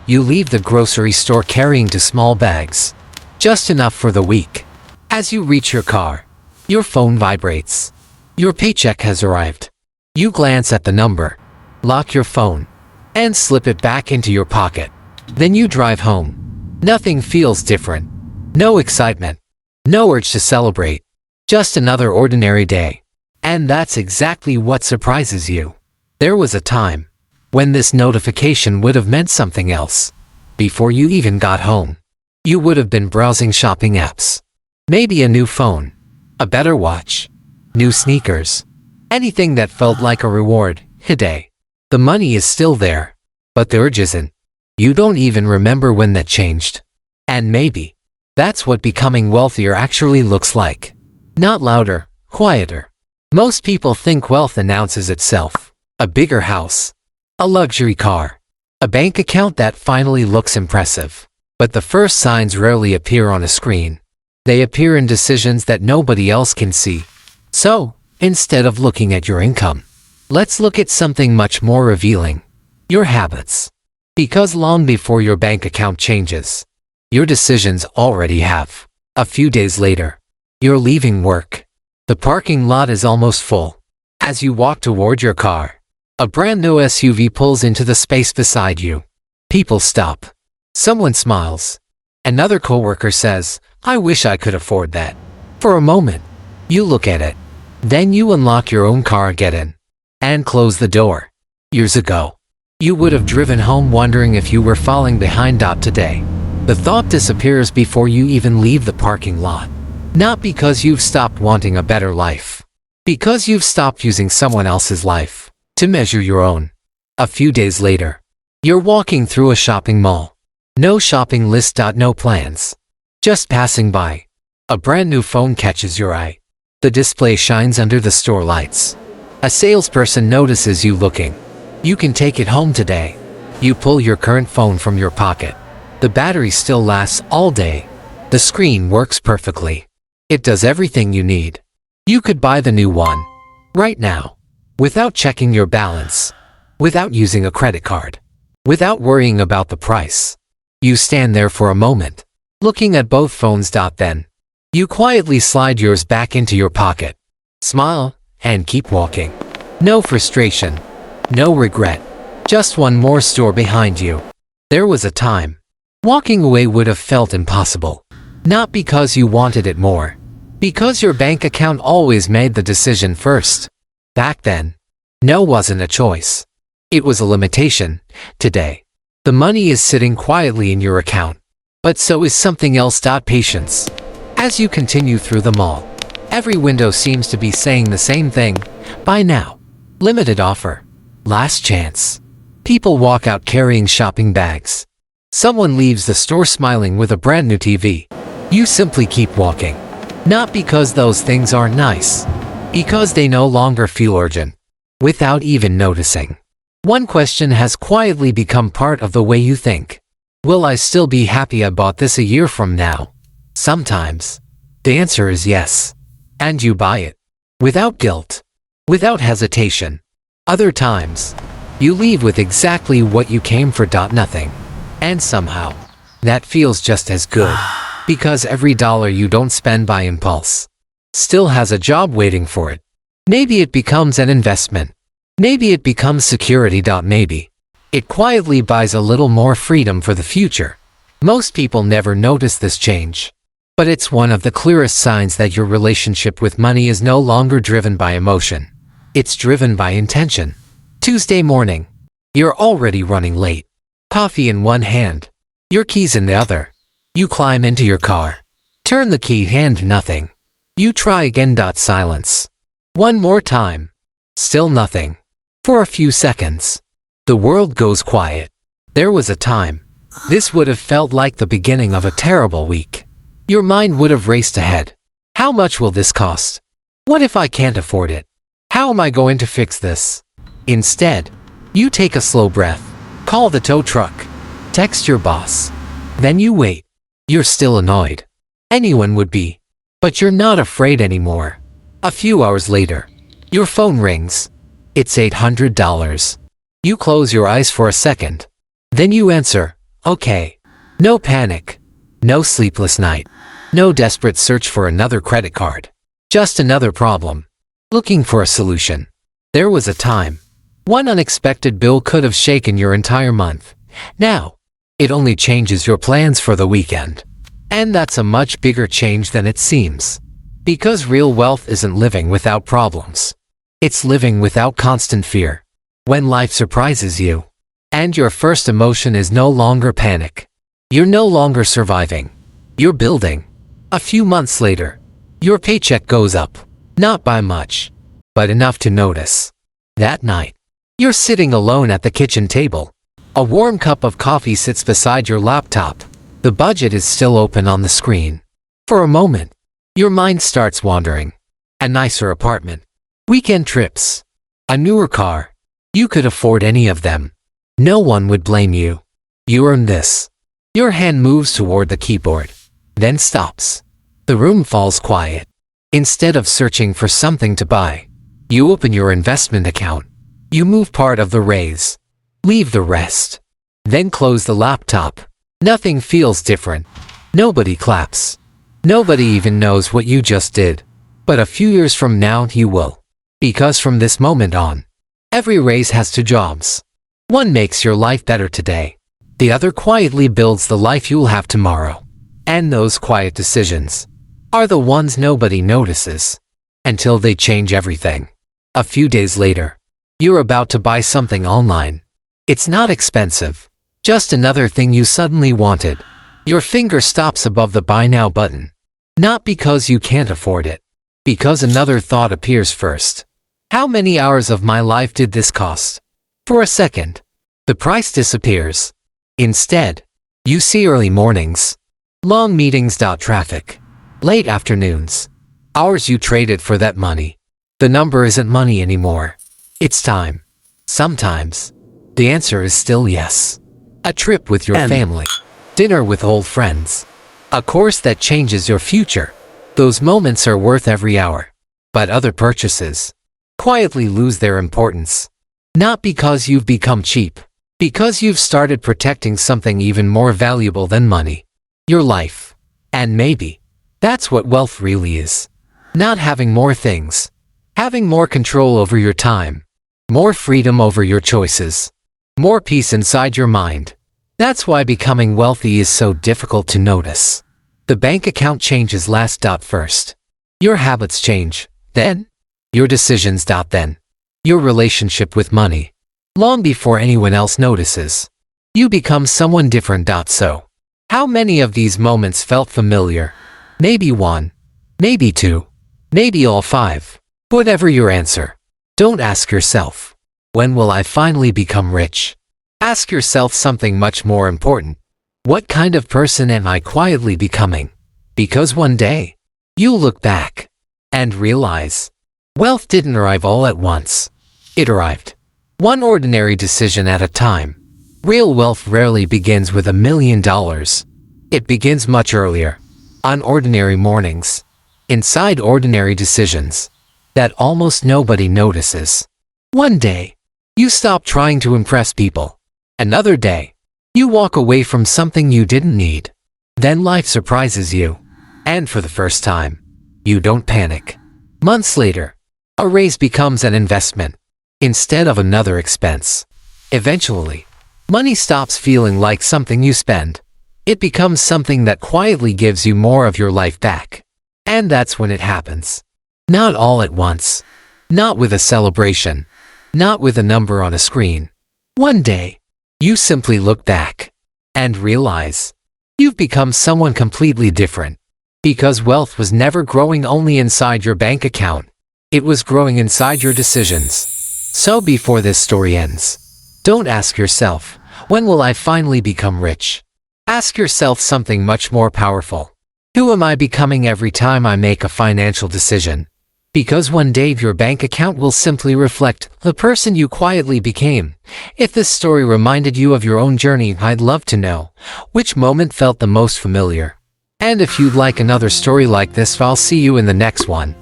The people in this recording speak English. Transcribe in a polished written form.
You leave the grocery store carrying 2 small bags. Just enough for the week. As you reach your car, your phone vibrates. Your paycheck has arrived. You glance at the number, lock your phone, and slip it back into your pocket. Then you drive home. Nothing feels different. No excitement. No urge to celebrate. Just another ordinary day. And that's exactly what surprises you. There was a time when this notification would have meant something else. Before you even got home, you would have been browsing shopping apps. Maybe a new phone, a better watch, new sneakers, anything that felt like a reward. Today, the money is still there, but the urge isn't. You don't even remember when that changed. And maybe that's what becoming wealthier actually looks like. Not louder, quieter. Most people think wealth announces itself. A bigger house, a luxury car, a bank account that finally looks impressive. But the first signs rarely appear on a screen. They appear in decisions that nobody else can see. So, instead of looking at your income, let's look at something much more revealing. Your habits. Because long before your bank account changes, your decisions already have. A few days later, you're leaving work. The parking lot is almost full. As you walk toward your car, a brand new SUV pulls into the space beside you. People stop. Someone smiles. Another coworker says, "I wish I could afford that." For a moment, you look at it. Then you unlock your own car, get in, and close the door. Years ago, you would have driven home wondering if you were falling behind. Today, the thought disappears before you even leave the parking lot. Not because you've stopped wanting a better life. Because you've stopped using someone else's life to measure your own. A few days later, you're walking through a shopping mall. No shopping list. No plans. Just passing by. A brand new phone catches your eye. The display shines under the store lights. A salesperson notices you looking. You can take it home today. You pull your current phone from your pocket. The battery still lasts all day. The screen works perfectly. It does everything you need. You could buy the new one right now, without checking your balance, without using a credit card, without worrying about the price. You stand there for a moment, looking at both phones. Then, you quietly slide yours back into your pocket, smile, and keep walking. No frustration, no regret, just one more store behind you. There was a time walking away would have felt impossible. Not because you wanted it more, because your bank account always made the decision first. Back then, no wasn't a choice. It was a limitation. Today, the money is sitting quietly in your account. But so is something else. Patience. As you continue through the mall, every window seems to be saying the same thing. Buy now. Limited offer. Last chance. People walk out carrying shopping bags. Someone leaves the store smiling with a brand new TV. You simply keep walking. Not because those things aren't nice. Because they no longer feel urgent. Without even noticing. One question has quietly become part of the way you think. Will I still be happy I bought this a year from now? Sometimes, the answer is yes. And you buy it. Without guilt. Without hesitation. Other times, you leave with exactly what you came for. Nothing. And somehow, that feels just as good. Because every dollar you don't spend by impulse still has a job waiting for it. Maybe it becomes an investment. Maybe it becomes security. Maybe it quietly buys a little more freedom for the future. Most people never notice this change. But it's one of the clearest signs that your relationship with money is no longer driven by emotion. It's driven by intention. Tuesday morning. You're already running late. Coffee in one hand. Your keys in the other. You climb into your car. Turn the key, hand nothing. You try again. Silence. One more time. Still nothing. For a few seconds, the world goes quiet. There was a time this would have felt like the beginning of a terrible week. Your mind would have raced ahead. How much will this cost? What if I can't afford it? How am I going to fix this? Instead, you take a slow breath. Call the tow truck. Text your boss. Then you wait. You're still annoyed. Anyone would be. But you're not afraid anymore. A few hours later, your phone rings. It's $800. You close your eyes for a second. Then you answer, Okay. No panic. No sleepless night. No desperate search for another credit card. Just another problem. Looking for a solution. There was a time. One unexpected bill could have shaken your entire month. Now, it only changes your plans for the weekend. And that's a much bigger change than it seems. Because real wealth isn't living without problems. It's living without constant fear. When life surprises you, and your first emotion is no longer panic. You're no longer surviving. You're building. A few months later, your paycheck goes up. Not by much, but enough to notice. That night, you're sitting alone at the kitchen table. A warm cup of coffee sits beside your laptop. The budget is still open on the screen. For a moment, your mind starts wandering. A nicer apartment. Weekend trips. A newer car. You could afford any of them. No one would blame you. You earned this. Your hand moves toward the keyboard, then stops. The room falls quiet. Instead of searching for something to buy, you open your investment account. You move part of the raise. Leave the rest. Then close the laptop. Nothing feels different. Nobody claps. Nobody even knows what you just did. But a few years from now you will. Because from this moment on, every raise has two jobs. One makes your life better today. The other quietly builds the life you'll have tomorrow. And those quiet decisions are the ones nobody notices until they change everything. A few days later, you're about to buy something online. It's not expensive, just another thing you suddenly wanted. Your finger stops above the buy now button. Not because you can't afford it, because another thought appears first. How many hours of my life did this cost? For a second, the price disappears. Instead, you see early mornings, long meetings. Traffic, late afternoons, hours you traded for that money. The number isn't money anymore. It's time. Sometimes, the answer is still yes. A trip with your family, dinner with old friends, a course that changes your future. Those moments are worth every hour. But other purchases quietly lose their importance. Not because you've become cheap, because you've started protecting something even more valuable than money. Your life. And maybe that's what wealth really is. Not having more things. Having more control over your time. More freedom over your choices. More peace inside your mind. That's why becoming wealthy is so difficult to notice. The bank account changes last. First. Your habits change. Then. Your decisions. Then. Your relationship with money. Long before anyone else notices. You become someone different. So, how many of these moments felt familiar? Maybe one. Maybe two. Maybe all five. Whatever your answer, don't ask yourself, when will I finally become rich? Ask yourself something much more important. What kind of person am I quietly becoming? Because one day, you'll look back and realize, wealth didn't arrive all at once. It arrived one ordinary decision at a time. Real wealth rarely begins with $1 million. It begins much earlier, on ordinary mornings, inside ordinary decisions that almost nobody notices. One day, you stop trying to impress people. Another day, you walk away from something you didn't need. Then life surprises you. And for the first time, you don't panic. Months later, a raise becomes an investment instead of another expense. Eventually, money stops feeling like something you spend. It becomes something that quietly gives you more of your life back. And that's when it happens. Not all at once. Not with a celebration. Not with a number on a screen. One day, you simply look back and realize you've become someone completely different. Because wealth was never growing only inside your bank account. It was growing inside your decisions. So before this story ends, don't ask yourself, when will I finally become rich? Ask yourself something much more powerful. Who am I becoming every time I make a financial decision? Because one day your bank account will simply reflect the person you quietly became. If this story reminded you of your own journey, I'd love to know which moment felt the most familiar. And if you'd like another story like this, I'll see you in the next one.